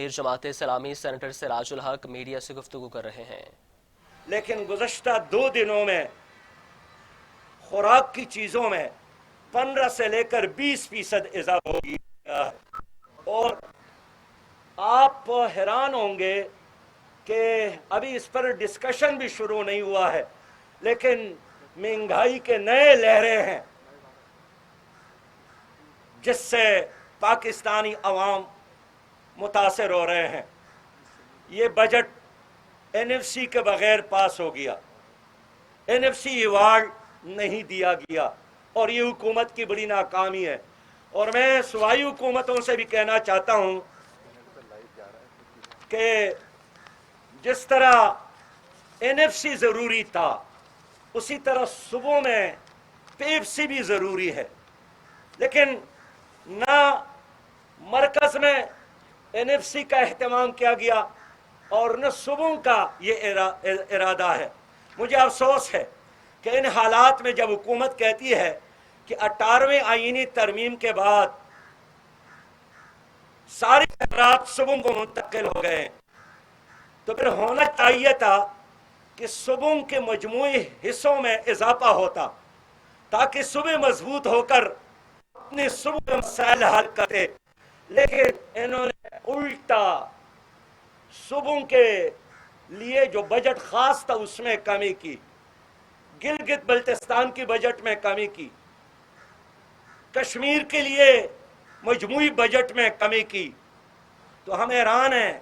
امیر Jamaat Islami senator سراج الحق media سے گفتگو کر رہے ہیں۔ لیکن گزشتہ 2 دنوں میں خوراک کی چیزوں میں 15 سے لے کر 20% اضافہ ہو گیا ہے، اور آپ حیران ہوں گے کہ ابھی اس پر ڈسکشن بھی شروع نہیں ہوا ہے، لیکن مہنگائی کے نئے لہریں ہیں جس سے پاکستانی عوام متاثر ہو رہے ہیں۔ یہ بجٹ این ایف سی کے بغیر پاس ہو گیا، این ایف سی ایوارڈ نہیں دیا گیا، اور یہ حکومت کی بڑی ناکامی ہے۔ اور میں صوبائی حکومتوں سے بھی کہنا چاہتا ہوں کہ جس طرح این ایف سی ضروری تھا، اسی طرح صوبوں میں پیپسی بھی ضروری ہے، لیکن نہ مرکز میں این ایف سی کا اہتمام کیا گیا اور نہ صوبوں کا یہ ارادہ ہے۔ مجھے افسوس ہے کہ ان حالات میں جب حکومت کہتی ہے کہ 18ویں آئینی ترمیم کے بعد ساری اختیارات صوبوں کو منتقل ہو گئے ہیں، تو پھر ہونا چاہیے تھا کہ صوبوں کے مجموعی حصوں میں اضافہ ہوتا تاکہ صوبے مضبوط ہو کر اپنے صوبوں کے مسائل حل کرتے، لیکن انہوں نے الٹا صوبوں کے لیے جو بجٹ خاص تھا اس میں کمی کی، گلگت بلتستان کی بجٹ میں کمی کی، کشمیر کے لیے مجموعی بجٹ میں کمی کی۔ تو ہم حیران ہیں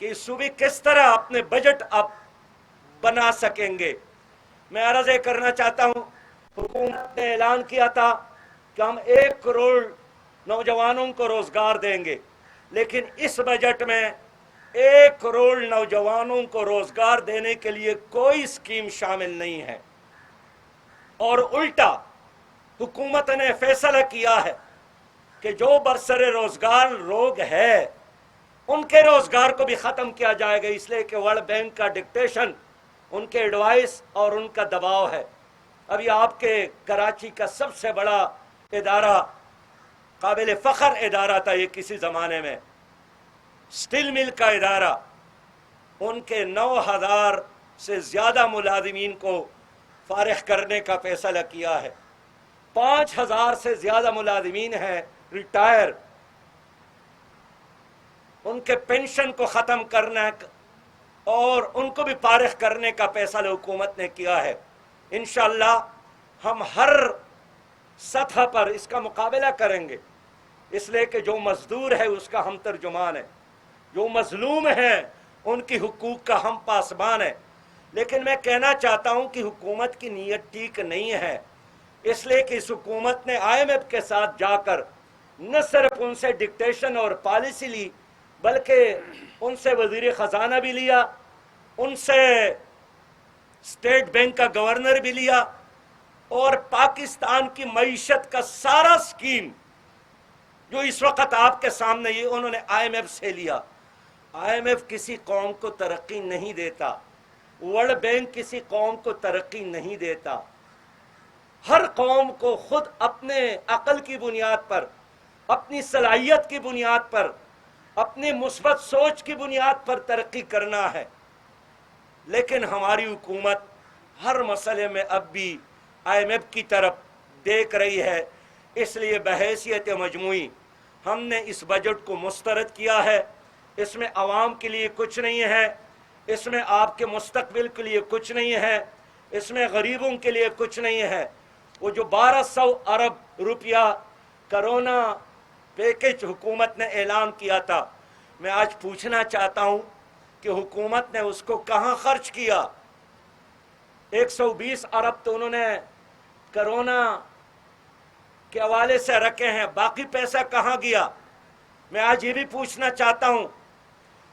کہ صوبے کس طرح اپنے بجٹ اب بنا سکیں گے۔ میں عرض کرنا چاہتا ہوں، حکومت نے اعلان کیا تھا کہ ہم 1 کروڑ نوجوانوں کو روزگار دیں گے، لیکن اس بجٹ میں 1 کروڑ نوجوانوں کو روزگار دینے کے لیے کوئی اسکیم شامل نہیں ہے، اور الٹا حکومت نے فیصلہ کیا ہے کہ جو برسر روزگار لوگ ہیں ان کے روزگار کو بھی ختم کیا جائے گا، اس لیے کہ ورلڈ بینک کا ڈکٹیشن، ان کے ایڈوائس اور ان کا دباؤ ہے۔ ابھی آپ کے کراچی کا سب سے بڑا ادارہ، قابل فخر ادارہ تھا یہ کسی زمانے میں، سٹیل مل کا ادارہ، ان کے 9,000 سے زیادہ ملازمین کو فارغ کرنے کا فیصلہ کیا ہے۔ 5,000 سے زیادہ ملازمین ہیں ریٹائر، ان کے پینشن کو ختم کرنا اور ان کو بھی فارغ کرنے کا فیصلہ حکومت نے کیا ہے۔ انشاءاللہ ہم ہر سطح پر اس کا مقابلہ کریں گے، اس لیے کہ جو مزدور ہے اس کا ہم ترجمان ہے، جو مظلوم ہیں ان کی حقوق کا ہم پاسبان ہے۔ لیکن میں کہنا چاہتا ہوں کہ حکومت کی نیت ٹھیک نہیں ہے، اس لیے کہ اس حکومت نے آئی ایم ایف کے ساتھ جا کر نہ صرف ان سے ڈکٹیشن اور پالیسی لی، بلکہ ان سے وزیر خزانہ بھی لیا، ان سے اسٹیٹ بینک کا گورنر بھی لیا، اور پاکستان کی معیشت کا سارا اسکیم جو اس وقت آپ کے سامنے یہ انہوں نے آئی ایم ایف سے لیا۔ آئی ایم ایف کسی قوم کو ترقی نہیں دیتا، ورلڈ بینک کسی قوم کو ترقی نہیں دیتا۔ ہر قوم کو خود اپنے عقل کی بنیاد پر، اپنی صلاحیت کی بنیاد پر، اپنی مثبت سوچ کی بنیاد پر ترقی کرنا ہے، لیکن ہماری حکومت ہر مسئلے میں اب بھی آئی ایم ایف کی طرف دیکھ رہی ہے۔ اس لیے بحیثیت مجموعی ہم نے اس بجٹ کو مسترد کیا ہے۔ اس میں عوام کے لیے کچھ نہیں ہے، اس میں آپ کے مستقبل کے لیے کچھ نہیں ہے، اس میں غریبوں کے لیے کچھ نہیں ہے۔ وہ جو 1200 ارب روپیہ کرونا پیکج حکومت نے اعلان کیا تھا، میں آج پوچھنا چاہتا ہوں کہ حکومت نے اس کو کہاں خرچ کیا؟ 120 ارب تو انہوں نے کرونا کے حوالے سے رکھے ہیں، باقی پیسہ کہاں گیا؟ میں آج یہ بھی پوچھنا چاہتا ہوں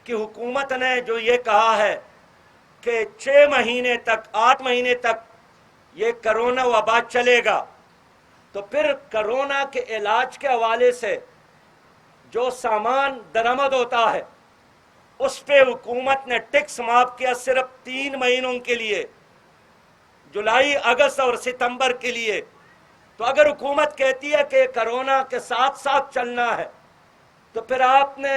کہ حکومت نے جو یہ کہا ہے کہ 6 مہینے تک 8 مہینے تک یہ کرونا وبا چلے گا، تو پھر کرونا کے علاج کے حوالے سے جو سامان درآمد ہوتا ہے اس پہ حکومت نے ٹیکس معاف کیا صرف 3 مہینوں کے لیے، جولائی، اگست اور ستمبر کے لیے۔ تو اگر حکومت کہتی ہے کہ کرونا کے ساتھ ساتھ چلنا ہے، تو پھر آپ نے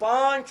5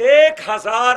1000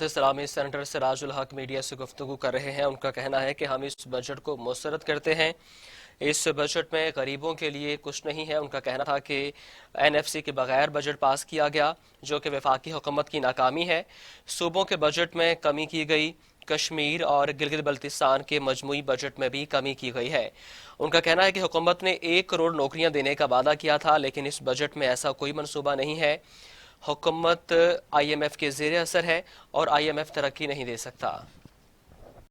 سلامی سینیٹر سراج الحق میڈیا سے گفتگو کر رہے ہیں. ان کا کہنا ہے کہ ہم اس بجٹ کو مسترد کرتے ہیں. اس بجٹ میں غریبوں کے لیے کچھ نہیں ہے. ان کا کہنا تھا کہ NFC کے بغیر بجٹ پاس کیا گیا جو کہ وفاقی حکومت کی ناکامی ہے. صوبوں کے بجٹ میں کمی کی گئی. کشمیر اور گلگت بلتستان کے مجموعی بجٹ میں بھی کمی کی گئی ہے. ان کا کہنا ہے کہ حکومت نے 1 کروڑ نوکریاں دینے کا وعدہ کیا تھا لیکن اس بجٹ میں ایسا کوئی منصوبہ نہیں ہے. حکومت IMF کے زیر اثر ہے اور IMF ترقی نہیں دے سکتا.